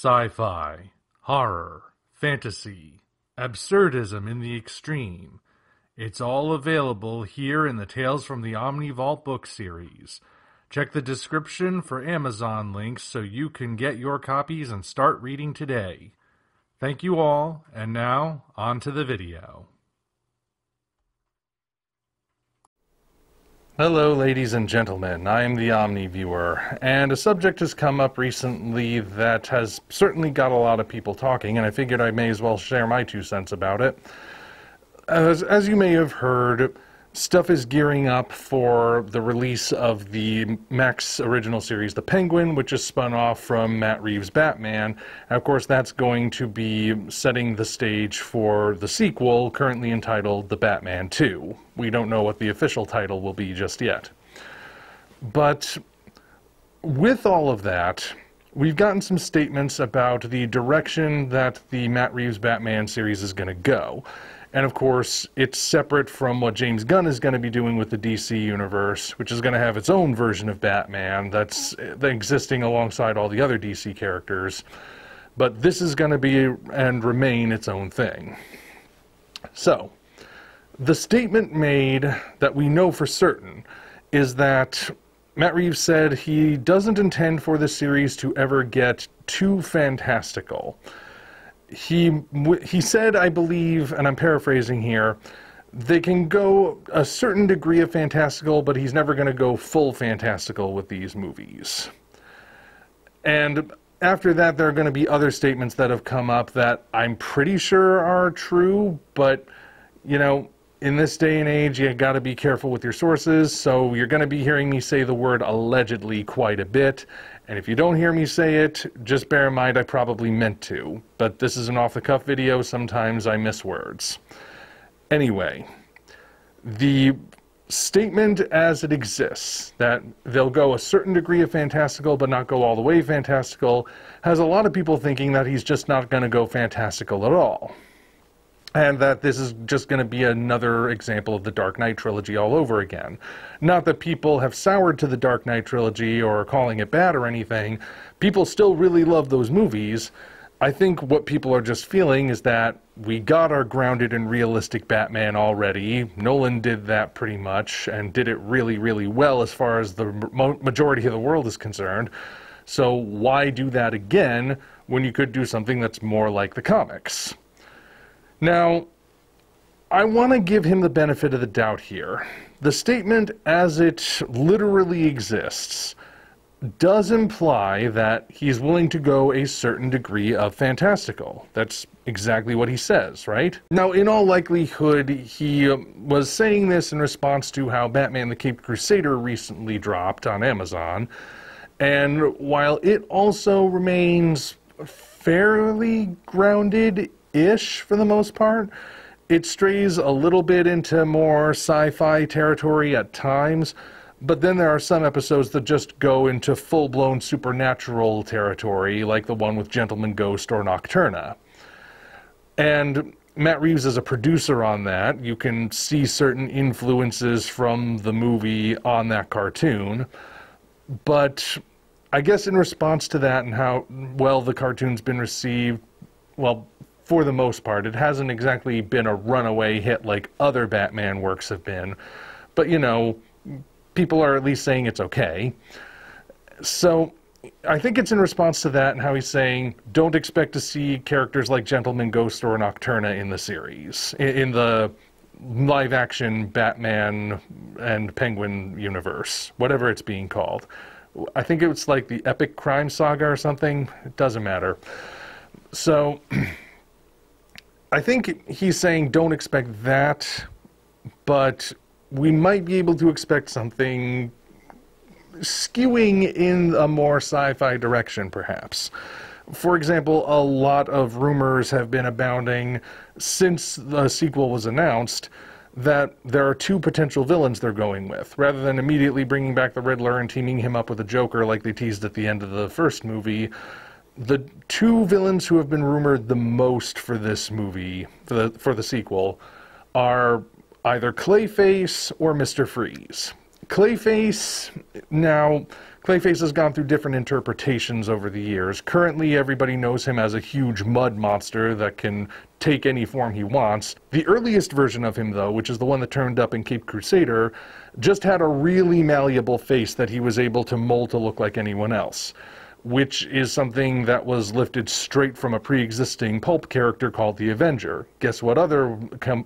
sci-fi, horror, fantasy, absurdism in the extreme. It's all available here in the Tales from the Omni Vault book series. Check the description for Amazon links so you can get your copies and start reading today. Thank you all, and now, on to the video. Hello, ladies and gentlemen. I am the Omni Viewer, and a subject has come up recently that has certainly got a lot of people talking, and I figured I may as well share my 2 cents about it. As you may have heard, stuff is gearing up for the release of the Max original series, The Penguin, which is spun off from Matt Reeves' Batman. And of course, that's going to be setting the stage for the sequel, currently entitled The Batman 2. We don't know what the official title will be just yet. But with all of that, we've gotten some statements about the direction that the Matt Reeves Batman series is going to go. And of course, it's separate from what James Gunn is going to be doing with the DC universe, which is going to have its own version of Batman that's existing alongside all the other DC characters. But this is going to be and remain its own thing. So, the statement made that we know for certain is that Matt Reeves said he doesn't intend for this series to ever get too fantastical. He said, I believe, and I'm paraphrasing here, they can go a certain degree of fantastical, but he's never going to go full fantastical with these movies. And after that, there are going to be other statements that have come up that I'm pretty sure are true, but, you know, in this day and age, you got to be careful with your sources, so you're going to be hearing me say the word allegedly quite a bit. And if you don't hear me say it, just bear in mind I probably meant to. But this is an off-the-cuff video, sometimes I miss words. Anyway, the statement as it exists, that they'll go a certain degree of fantastical but not go all the way fantastical, has a lot of people thinking that he's just not going to go fantastical at all. And that this is just going to be another example of the Dark Knight trilogy all over again. Not that people have soured to the Dark Knight trilogy or are calling it bad or anything. People still really love those movies. I think what people are just feeling is that we got our grounded and realistic Batman already. Nolan did that pretty much and did it really, really well as far as the majority of the world is concerned. So why do that again when you could do something that's more like the comics? Now, I want to give him the benefit of the doubt here. The statement, as it literally exists, does imply that he's willing to go a certain degree of fantastical. That's exactly what he says, right? Now, in all likelihood, he was saying this in response to how Batman the Caped Crusader recently dropped on Amazon. And while it also remains fairly grounded-ish for the most part, it strays a little bit into more sci-fi territory at times, but then there are some episodes that just go into full-blown supernatural territory, like the one with Gentleman Ghost or Nocturna. And Matt Reeves is a producer on that. You can see certain influences from the movie on that cartoon, but I guess in response to that and how well the cartoon's been received, well, for the most part, it hasn't exactly been a runaway hit like other Batman works have been. But, you know, people are at least saying it's okay. So I think it's in response to that and how he's saying, don't expect to see characters like Gentleman Ghost or Nocturna in the series, in the live-action Batman and Penguin universe, whatever it's being called. I think it was like the Epic Crime Saga or something. It doesn't matter. So I think he's saying don't expect that, but we might be able to expect something skewing in a more sci-fi direction, perhaps. For example, a lot of rumors have been abounding since the sequel was announced that there are 2 potential villains they're going with. Rather than immediately bringing back the Riddler and teaming him up with the Joker like they teased at the end of the first movie, the 2 villains who have been rumored the most for this movie, for the sequel, are either Clayface or Mr. Freeze. Clayface, now, Clayface has gone through different interpretations over the years. Currently, everybody knows him as a huge mud monster that can take any form he wants. The earliest version of him, though, which is the one that turned up in Cape Crusader, just had a really malleable face that he was able to mold to look like anyone else, which is something that was lifted straight from a pre-existing pulp character called the Avenger. Guess what other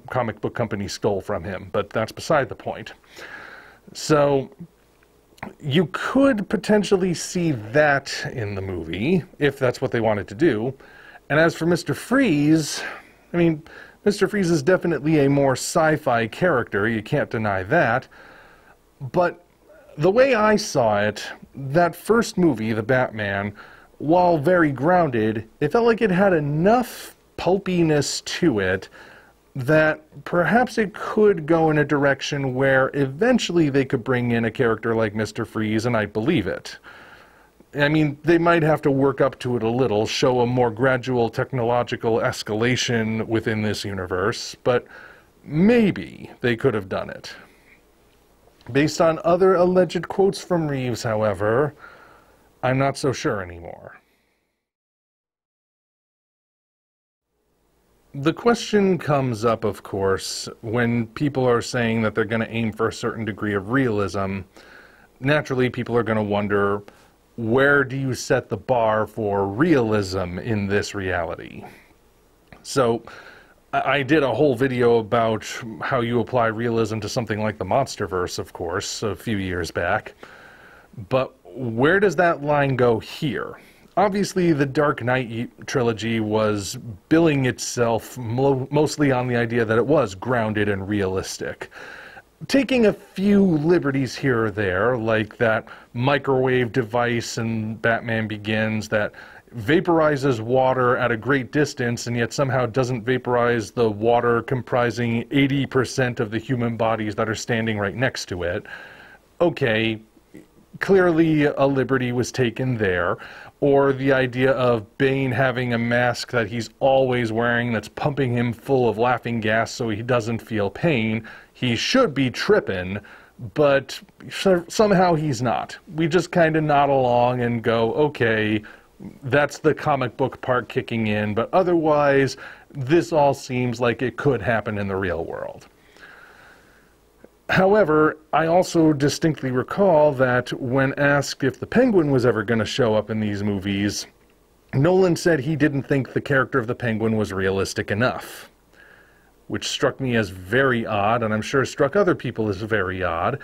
comic book company stole from him? But that's beside the point. So you could potentially see that in the movie, if that's what they wanted to do. And as for Mr. Freeze, I mean, Mr. Freeze is definitely a more sci-fi character, you can't deny that. But the way I saw it, that first movie, The Batman, while very grounded, it felt like it had enough pulpiness to it that perhaps it could go in a direction where eventually they could bring in a character like Mr. Freeze, and I believe it. I mean, they might have to work up to it a little, show a more gradual technological escalation within this universe, but maybe they could have done it. Based on other alleged quotes from Reeves, however, I'm not so sure anymore. The question comes up, of course, when people are saying that they're going to aim for a certain degree of realism. Naturally, people are going to wonder, where do you set the bar for realism in this reality? So, I did a whole video about how you apply realism to something like the Monsterverse, of course, a few years back. But where does that line go here? Obviously, the Dark Knight trilogy was billing itself mostly on the idea that it was grounded and realistic. Taking a few liberties here or there, like that microwave device in Batman Begins that vaporizes water at a great distance and yet somehow doesn't vaporize the water comprising 80% of the human bodies that are standing right next to it. Okay, clearly a liberty was taken there. Or the idea of Bane having a mask that he's always wearing that's pumping him full of laughing gas so he doesn't feel pain. He should be tripping, but somehow he's not. We just kind of nod along and go, okay, that's the comic book part kicking in, but otherwise, this all seems like it could happen in the real world. However, I also distinctly recall that when asked if the Penguin was ever going to show up in these movies, Nolan said he didn't think the character of the Penguin was realistic enough, which struck me as very odd, and I'm sure struck other people as very odd,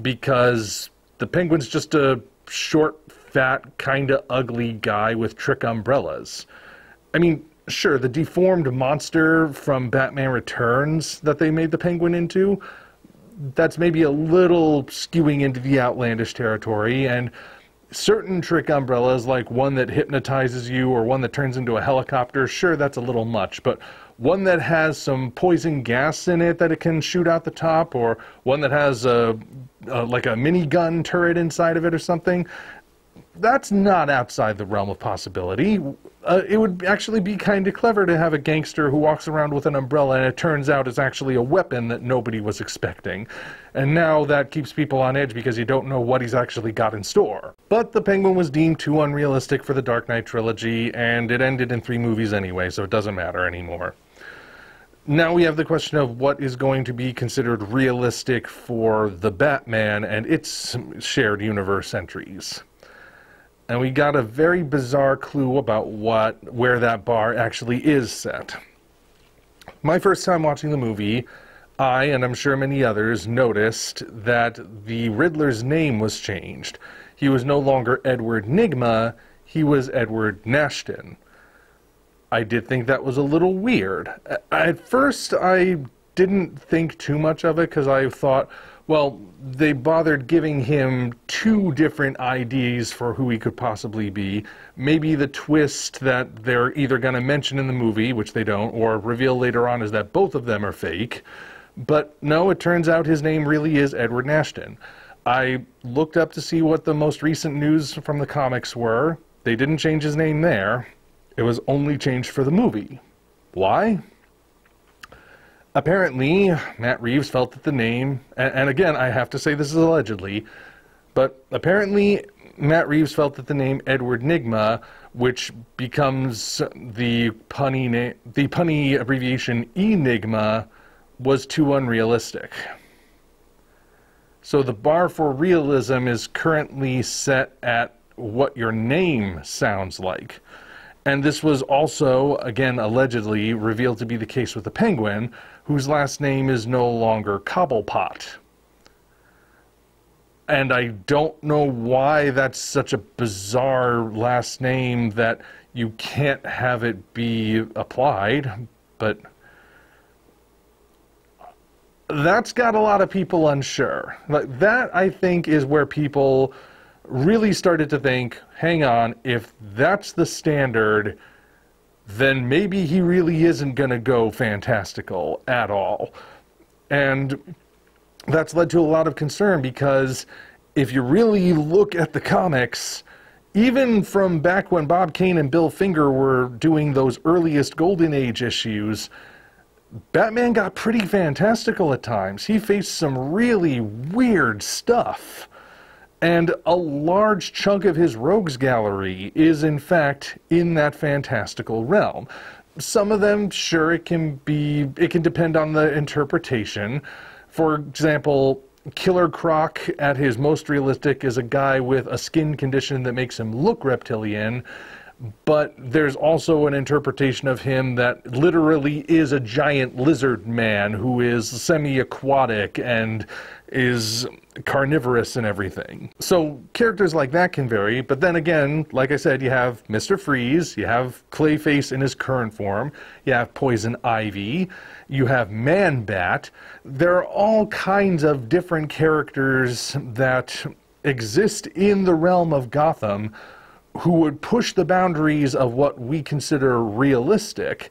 because the Penguin's just a short, fat, kinda ugly guy with trick umbrellas. I mean, sure, the deformed monster from Batman Returns that they made the Penguin into, that's maybe a little skewing into the outlandish territory, and certain trick umbrellas, like one that hypnotizes you or one that turns into a helicopter, sure, that's a little much, but one that has some poison gas in it that it can shoot out the top, or one that has like a minigun turret inside of it or something, that's not outside the realm of possibility. It would actually be kind of clever to have a gangster who walks around with an umbrella and it turns out it's actually a weapon that nobody was expecting. And now that keeps people on edge because you don't know what he's actually got in store. But the Penguin was deemed too unrealistic for the Dark Knight trilogy, and it ended in 3 movies anyway, so it doesn't matter anymore. Now we have the question of what is going to be considered realistic for the Batman and its shared universe entries. And we got a very bizarre clue about where that bar actually is set. My first time watching the movie, I, and I'm sure many others, noticed that the Riddler's name was changed. He was no longer Edward Nygma, he was Edward Nashton. I did think that was a little weird. At first, I didn't think too much of it because I thought, well, they bothered giving him 2 different IDs for who he could possibly be. Maybe the twist that they're either going to mention in the movie, which they don't, or reveal later on is that both of them are fake. But no, it turns out his name really is Edward Nashton. I looked up to see what the most recent news from the comics were. They didn't change his name there. It was only changed for the movie. Why? Apparently, Matt Reeves felt that the name, and again, I have to say this is allegedly, but apparently Matt Reeves felt that the name Edward Nygma, which becomes the punny abbreviation Enigma, was too unrealistic. So the bar for realism is currently set at what your name sounds like. And this was also, again, allegedly revealed to be the case with the Penguin, whose last name is no longer Cobblepot. And I don't know why that's such a bizarre last name that you can't have it be applied, but that's got a lot of people unsure. Like, that, I think, is where people really started to think, hang on, if that's the standard, then maybe he really isn't going to go fantastical at all. And that's led to a lot of concern, because if you really look at the comics, even from back when Bob Kane and Bill Finger were doing those earliest Golden Age issues, Batman got pretty fantastical at times. He faced some really weird stuff. And a large chunk of his rogues gallery is, in fact, in that fantastical realm. Some of them, sure, it can depend on the interpretation. For example, Killer Croc, at his most realistic, is a guy with a skin condition that makes him look reptilian, but there's also an interpretation of him that literally is a giant lizard man who is semi-aquatic and is carnivorous and everything. So characters like that can vary, but then again, like I said, you have Mr. Freeze, you have Clayface in his current form, you have Poison Ivy, you have Man-Bat. There are all kinds of different characters that exist in the realm of Gotham who would push the boundaries of what we consider realistic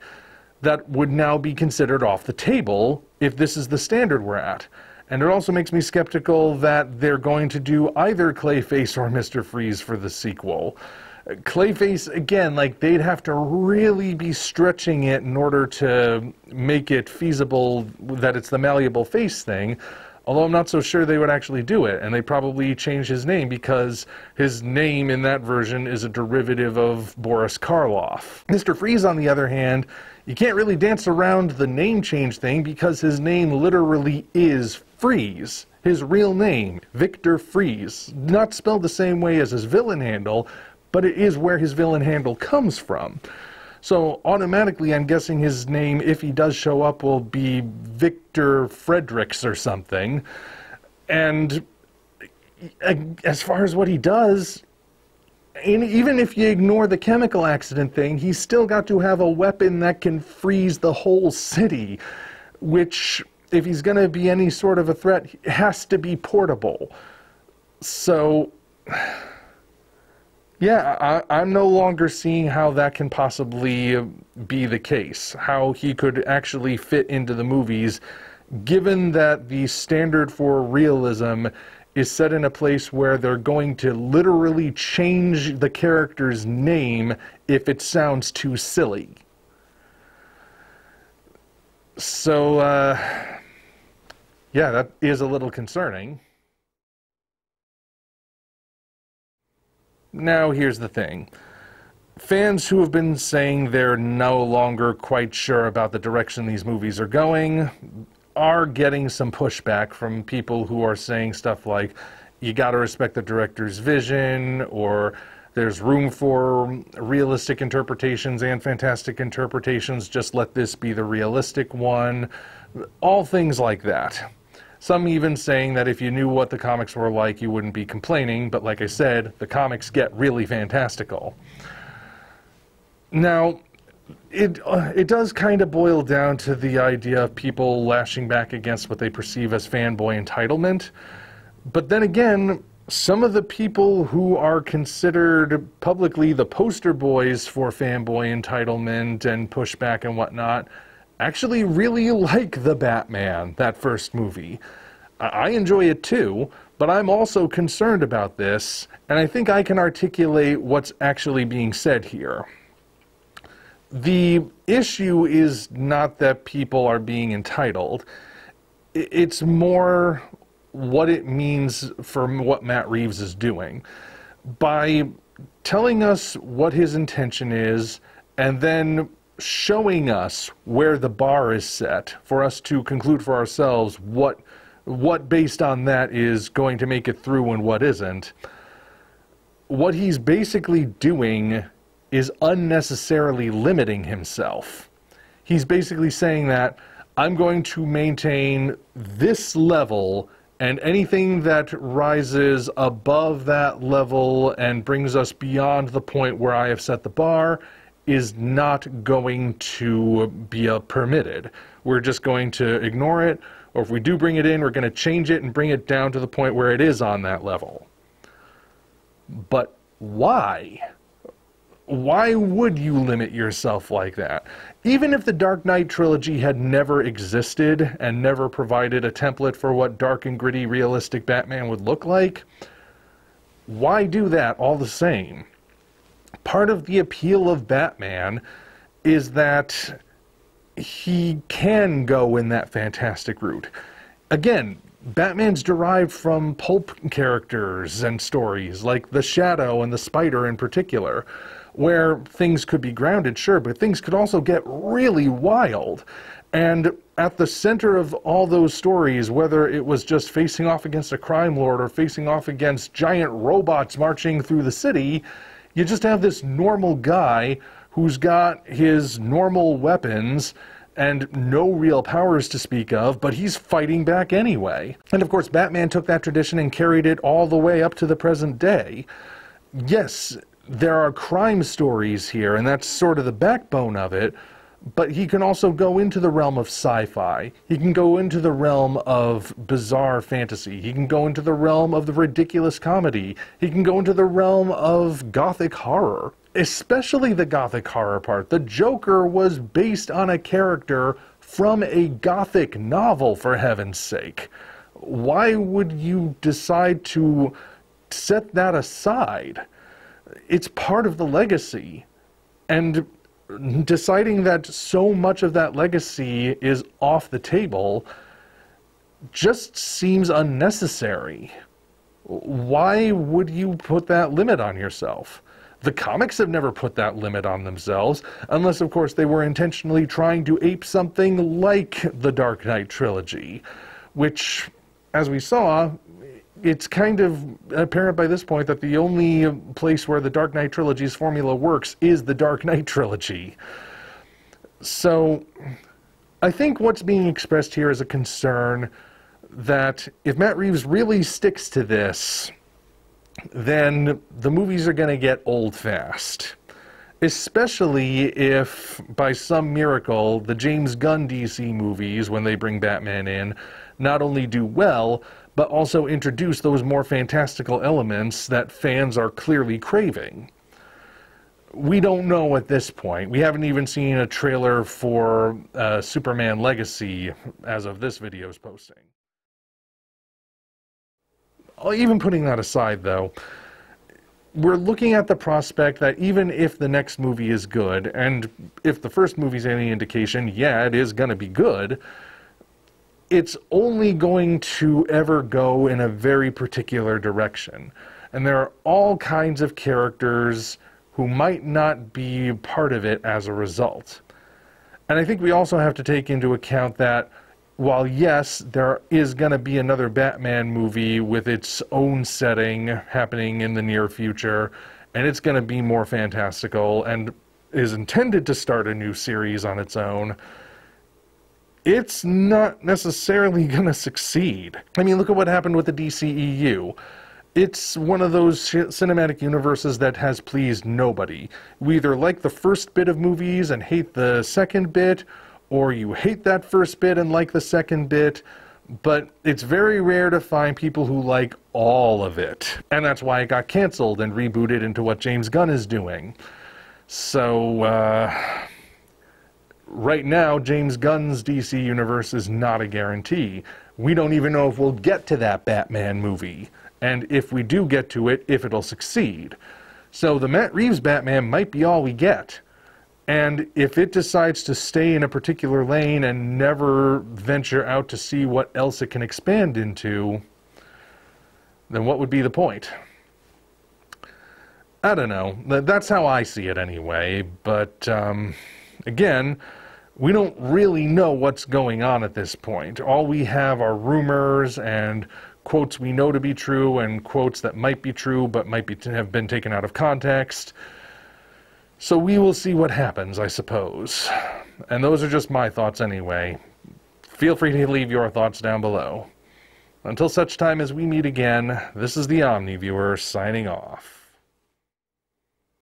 that would now be considered off the table if this is the standard we're at. And it also makes me skeptical that they're going to do either Clayface or Mr. Freeze for the sequel. Clayface, again, like, they'd have to really be stretching it in order to make it feasible that it's the malleable face thing. Although I'm not so sure they would actually do it, and they probably change his name because his name in that version is a derivative of Boris Karloff. Mr. Freeze, on the other hand, you can't really dance around the name change thing because his name literally is Freeze. His real name, Victor Freeze. Not spelled the same way as his villain handle, but it is where his villain handle comes from. So automatically, I'm guessing his name, if he does show up, will be Victor Fredericks or something. And as far as what he does, even if you ignore the chemical accident thing, he's still got to have a weapon that can freeze the whole city, which, if he's going to be any sort of a threat, has to be portable. So yeah, I'm no longer seeing how that can possibly be the case, how he could actually fit into the movies, given that the standard for realism is set in a place where they're going to literally change the character's name if it sounds too silly. So, yeah, that is a little concerning. Now, here's the thing. Fans who have been saying they're no longer quite sure about the direction these movies are going are getting some pushback from people who are saying stuff like, you gotta respect the director's vision, or there's room for realistic interpretations and fantastic interpretations, just let this be the realistic one. All things like that. Some even saying that if you knew what the comics were like, you wouldn't be complaining, but like I said, the comics get really fantastical. Now, it does kind of boil down to the idea of people lashing back against what they perceive as fanboy entitlement. But then again, some of the people who are considered publicly the poster boys for fanboy entitlement and pushback and whatnot actually really like the Batman, that first movie. I enjoy it too, but I'm also concerned about this, and I think I can articulate what's actually being said here. The issue is not that people are being entitled. It's more what it means for what Matt Reeves is doing. by telling us what his intention is and then showing us where the bar is set for us to conclude for ourselves what based on that is going to make it through and what isn't. What he's basically doing is unnecessarily limiting himself. He's basically saying that I'm going to maintain this level, and anything that rises above that level and brings us beyond the point where I have set the bar is not going to be permitted. We're just going to ignore it, or if we do bring it in, we're going to change it and bring it down to the point where it is on that level. But why? Why would you limit yourself like that? Even if the Dark Knight trilogy had never existed and never provided a template for what dark and gritty realistic Batman would look like, why do that all the same? Part of the appeal of Batman is that he can go in that fantastic route. Again, Batman's derived from pulp characters and stories like the Shadow and the Spider in particular, where things could be grounded, sure, but things could also get really wild. And at the center of all those stories, whether it was just facing off against a crime lord or facing off against giant robots marching through the city, you just have this normal guy who's got his normal weapons and no real powers to speak of, but he's fighting back anyway. And of course, Batman took that tradition and carried it all the way up to the present day. Yes, there are crime stories here, and that's sort of the backbone of it, but he can also go into the realm of sci-fi. He can go into the realm of bizarre fantasy. He can go into the realm of the ridiculous comedy. He can go into the realm of gothic horror. Especially the gothic horror part. The Joker was based on a character from a gothic novel, for heaven's sake. Why would you decide to set that aside? It's part of the legacy. And deciding that so much of that legacy is off the table just seems unnecessary. Why would you put that limit on yourself? The comics have never put that limit on themselves, unless, of course, they were intentionally trying to ape something like the Dark Knight trilogy, which, as we saw, it's kind of apparent by this point that the only place where the Dark Knight trilogy's formula works is the Dark Knight trilogy. So, I think what's being expressed here is a concern that if Matt Reeves really sticks to this, then the movies are going to get old fast. Especially if, by some miracle, the James Gunn DC movies, when they bring Batman in, not only do well, but also introduce those more fantastical elements that fans are clearly craving. We don't know at this point. We haven't even seen a trailer for Superman Legacy as of this video's posting. Even putting that aside, though, we're looking at the prospect that even if the next movie is good, and if the first movie's any indication, yeah, it is going to be good, it's only going to ever go in a very particular direction. And there are all kinds of characters who might not be part of it as a result. And I think we also have to take into account that while yes, there is going to be another Batman movie with its own setting happening in the near future, and it's going to be more fantastical and is intended to start a new series on its own, it's not necessarily going to succeed. I mean, look at what happened with the DCEU. It's one of those cinematic universes that has pleased nobody. We either like the first bit of movies and hate the second bit, or you hate that first bit and like the second bit, but it's very rare to find people who like all of it. And that's why it got canceled and rebooted into what James Gunn is doing. So, right now, James Gunn's DC universe is not a guarantee. We don't even know if we'll get to that Batman movie, and if we do get to it, if it'll succeed. So the Matt Reeves Batman might be all we get. And if it decides to stay in a particular lane and never venture out to see what else it can expand into, then what would be the point? I don't know. That's how I see it anyway. But again, we don't really know what's going on at this point. All we have are rumors and quotes we know to be true and quotes that might be true but have been taken out of context. So we will see what happens, I suppose. And those are just my thoughts anyway. Feel free to leave your thoughts down below. Until such time as we meet again, this is the Omni Viewer signing off.